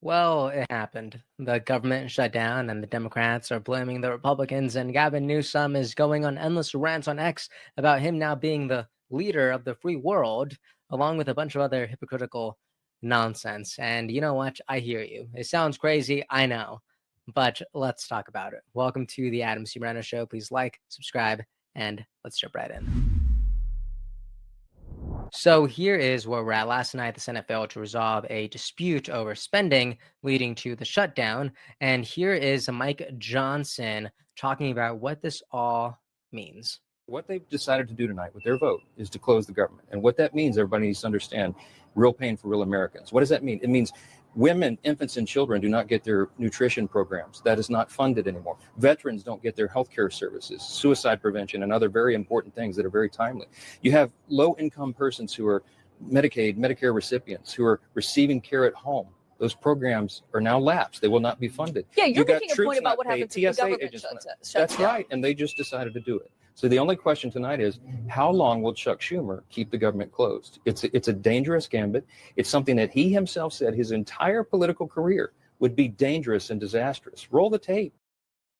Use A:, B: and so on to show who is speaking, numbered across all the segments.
A: Well, it happened. The government shut down, and the Democrats are blaming the Republicans. And Gavin Newsom is going on endless rants on X about him now being the leader of the free world, along with a bunch of other hypocritical nonsense. And you know what? I hear you. It sounds crazy, I know, but let's talk about it. Welcome to the Adam C. Moreno Show. Please like, subscribe, and let's jump right in. So here is where we're at. Last night, the Senate failed to resolve a dispute over spending, leading to the shutdown. And here is Mike Johnson talking about what this all means.
B: What they've decided to do tonight with their vote is to close the government. And what that means, everybody needs to understand, real pain for real Americans. What does that mean? It means women, infants, and children do not get their nutrition programs. That is not funded anymore. Veterans don't get their health care services, suicide prevention, and other very important things that are very timely. You have low-income persons who are Medicaid, Medicare recipients who are receiving care at home. Those programs are now lapsed. They will not be funded.
C: Yeah, you're
B: got
C: making a
B: troops
C: point about
B: not
C: what
B: paid,
C: happens if the
B: TSA
C: government
B: agents
C: shuts
B: That's
C: down.
B: right, and they just decided to do it. So the only question tonight is, how long will Chuck Schumer keep the government closed? It's a dangerous gambit. It's something that he himself said his entire political career would be dangerous and disastrous. Roll the tape.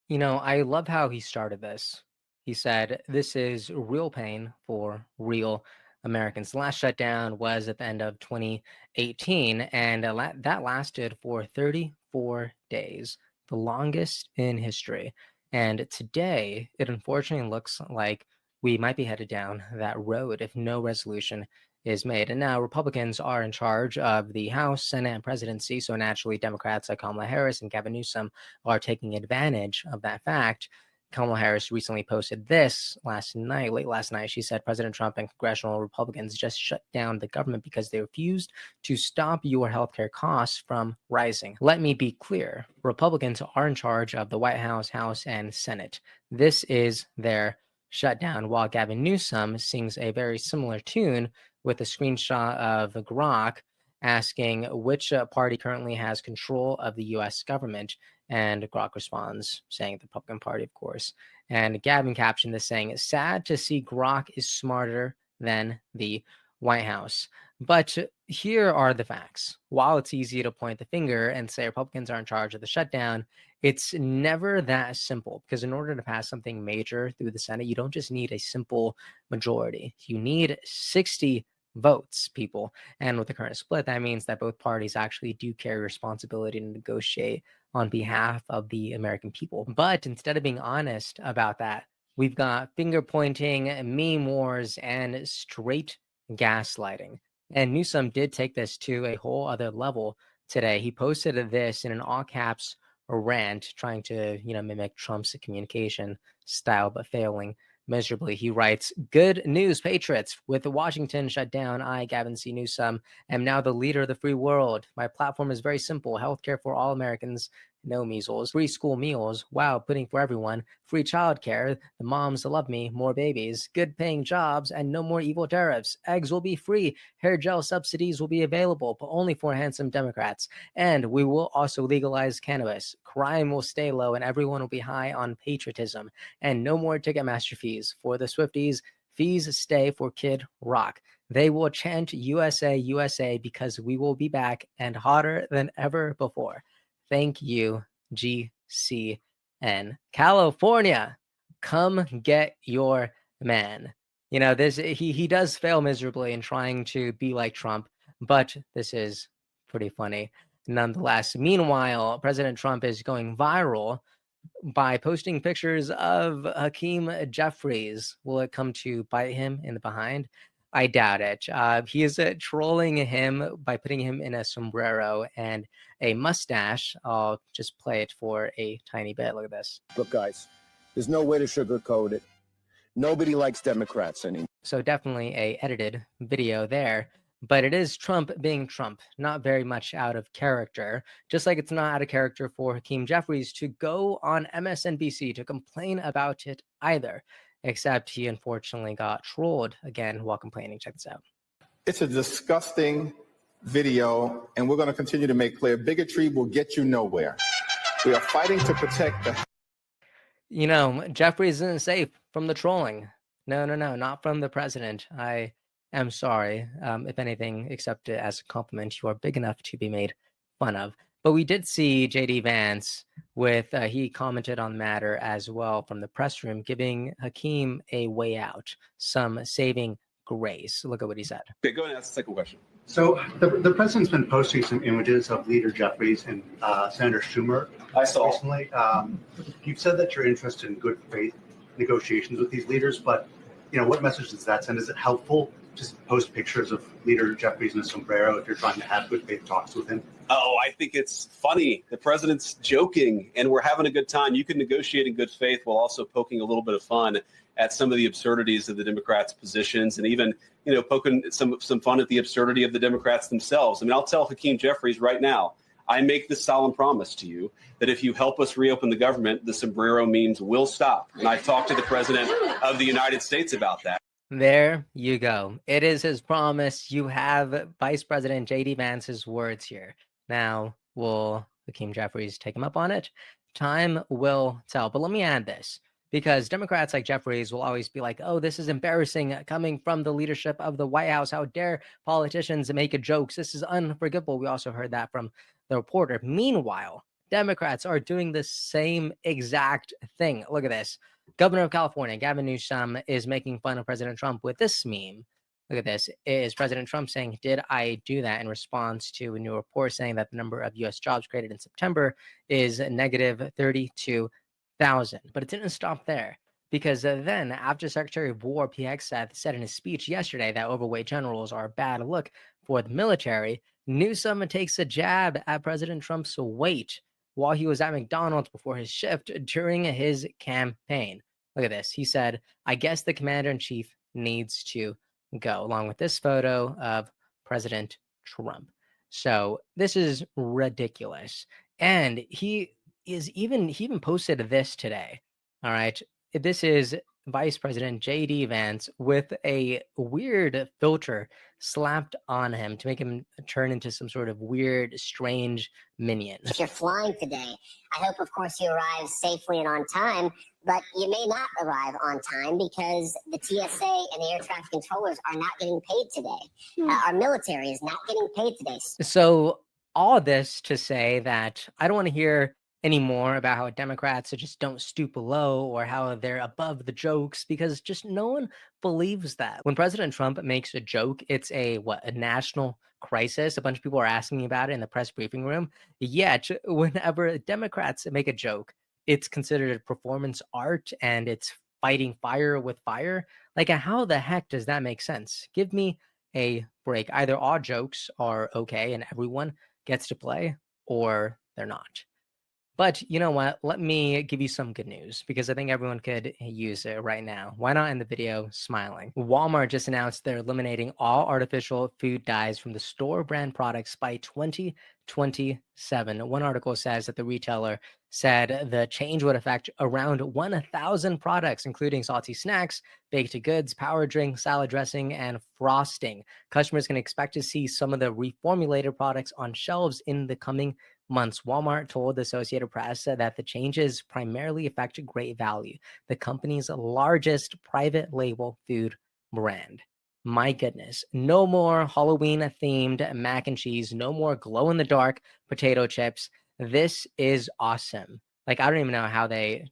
A: You know, I love how he started this. He said, this is real pain for real Americans. The last shutdown was at the end of 2018, and that lasted for 34 days, the longest in history. And today, it unfortunately looks like we might be headed down that road if no resolution is made. And now Republicans are in charge of the House, Senate, and presidency. So naturally, Democrats like Kamala Harris and Gavin Newsom are taking advantage of that fact. Kamala Harris recently posted this late last night. She said President Trump and congressional Republicans just shut down the government because they refused to stop your healthcare costs from rising. Let me be clear. Republicans are in charge of the White House, House, and Senate. This is their shutdown, while Gavin Newsom sings a very similar tune with a screenshot of Grok asking which party currently has control of the US government. And Grok responds, saying the Republican Party, of course. And Gavin captioned this saying, it's sad to see Grok is smarter than the White House. But here are the facts. While it's easy to point the finger and say Republicans are in charge of the shutdown, it's never that simple, because in order to pass something major through the Senate, you don't just need a simple majority. You need 60 votes, people. And with the current split, that means that both parties actually do carry responsibility to negotiate on behalf of the American people. But instead of being honest about that, we've got finger pointing, meme wars, and straight gaslighting. And Newsom did take this to a whole other level today. He posted this in an all caps rant, trying to, mimic Trump's communication style, but failing miserably. He writes, good news, patriots. With Washington shut down, I, Gavin C. Newsom, am now the leader of the free world. My platform is very simple. Healthcare for all Americans, no measles, free school meals, wow, pudding for everyone, free childcare, the moms that love me, more babies, good paying jobs, and no more evil tariffs. Eggs will be free. Hair gel subsidies will be available, but only for handsome Democrats. And we will also legalize cannabis. Crime will stay low and everyone will be high on patriotism. And no more Ticketmaster fees. For the Swifties, fees stay for Kid Rock. They will chant USA, USA because we will be back and hotter than ever before. Thank you, GCN. California, come get your man. He does fail miserably in trying to be like Trump, but this is pretty funny nonetheless. Meanwhile, President Trump is going viral by posting pictures of Hakeem Jeffries. Will it come to bite him in the behind? I doubt it. He is trolling him by putting him in a sombrero and a mustache. I'll just play it for a tiny bit. Look at this.
D: Look, guys, there's no way to sugarcoat it. Nobody likes Democrats anymore.
A: So definitely a edited video there. But it is Trump being Trump, not very much out of character, just like it's not out of character for Hakeem Jeffries to go on MSNBC to complain about it either, except he unfortunately got trolled again while complaining. Check this out.
E: It's a disgusting video, and we're going to continue to make clear bigotry will get you nowhere. We are fighting to protect the...
A: Jeffries isn't safe from the trolling. No, not from the president. I'm sorry, if anything, accept it as a compliment. You are big enough to be made fun of. But we did see JD Vance with, he commented on the matter as well from the press room, giving Hakeem a way out, some saving grace. Look at what he said.
C: Okay, go ahead and ask the second question.
F: So the president's been posting some images of Leader Jeffries and Senator Schumer.
C: I saw.
F: Recently. You've said that you're interested in good faith negotiations with these leaders, but what message does that send? Is it helpful to post pictures of Leader Jeffries in a sombrero if you're trying to have good faith talks with him?
C: Oh, I think it's funny. The president's joking, and we're having a good time. You can negotiate in good faith while also poking a little bit of fun at some of the absurdities of the Democrats' positions, and even poking some fun at the absurdity of the Democrats themselves. I mean, I'll tell Hakeem Jeffries right now, I make this solemn promise to you that if you help us reopen the government, the sombrero memes will stop. And I've talked to the president of the United States about that.
A: There you go. It is his promise. You have Vice President JD Vance's words here. Now, will Hakeem Jeffries take him up on it? Time will tell. But let me add this, because Democrats like Jeffries will always be like, oh, this is embarrassing coming from the leadership of the White House. How dare politicians make jokes? This is unforgivable. We also heard that from the reporter. Meanwhile, Democrats are doing the same exact thing. Look at this. Governor of California, Gavin Newsom, is making fun of President Trump with this meme. Look at this. Is President Trump saying, did I do that, in response to a new report saying that the number of U.S. jobs created in September is negative 32,000. But it didn't stop there, because then after Secretary of War P. Hegseth said in his speech yesterday that overweight generals are a bad look for the military, Newsom takes a jab at President Trump's weight while he was at McDonald's before his shift during his campaign. Look at this. He said, I guess the commander-in-chief needs to go, along with this photo of President Trump. So this is ridiculous. And he even posted this today. All right. This is Vice President JD Vance with a weird filter slapped on him to make him turn into some sort of weird, strange minion.
G: If you're flying today, I hope, of course, you arrive safely and on time, but you may not arrive on time because the TSA and the air traffic controllers are not getting paid today. Our military is not getting paid today.
A: So all this to say that I don't want to hear anymore about how Democrats just don't stoop low or how they're above the jokes, because just no one believes that. When President Trump makes a joke, it's a national crisis. A bunch of people are asking about it in the press briefing room. Yet, whenever Democrats make a joke, it's considered performance art and it's fighting fire with fire. Like, how the heck does that make sense? Give me a break. Either all jokes are okay and everyone gets to play, or they're not. But you know what? Let me give you some good news, because I think everyone could use it right now. Why not end the video smiling? Walmart just announced they're eliminating all artificial food dyes from the store brand products by 2027. One article says that the retailer said the change would affect around 1,000 products, including salty snacks, baked goods, power drinks, salad dressing, and frosting. Customers can expect to see some of the reformulated products on shelves in the coming months. Walmart told the Associated Press that the changes primarily affect Great Value, the company's largest private label food brand. My goodness, no more Halloween-themed mac and cheese, no more glow-in-the-dark potato chips. This is awesome. Like, I don't even know how they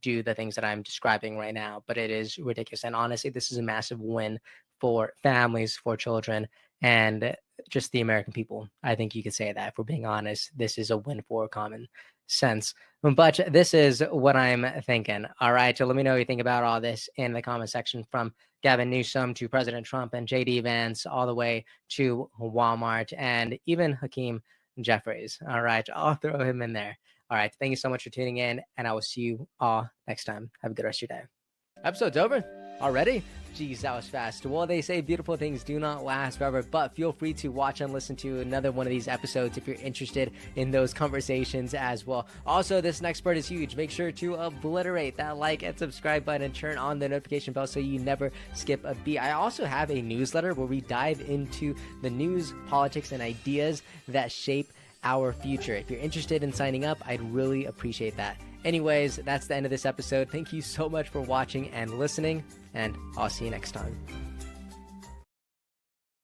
A: do the things that I'm describing right now, but it is ridiculous. And honestly, this is a massive win for families, for children, and just the American people. I think you could say that. If we're being honest, this is a win for common sense. But this is what I'm thinking. All right, so let me know what you think about all this in the comment section, from Gavin Newsom to President Trump and JD Vance, all the way to Walmart and even Hakeem Jeffries. All right, I'll throw him in there. All right, thank you so much for tuning in, and I will see you all next time. Have a good rest of your day. Episode's over already? Geez, that was fast. Well, they say beautiful things do not last forever, but feel free to watch and listen to another one of these episodes if you're interested in those conversations as well. Also, this next part is huge. Make sure to obliterate that like and subscribe button and turn on the notification bell so you never skip a beat. I also have a newsletter where we dive into the news, politics, and ideas that shape our future. If you're interested in signing up, I'd really appreciate that. Anyways, that's the end of this episode. Thank you so much for watching and listening, and I'll see you next time.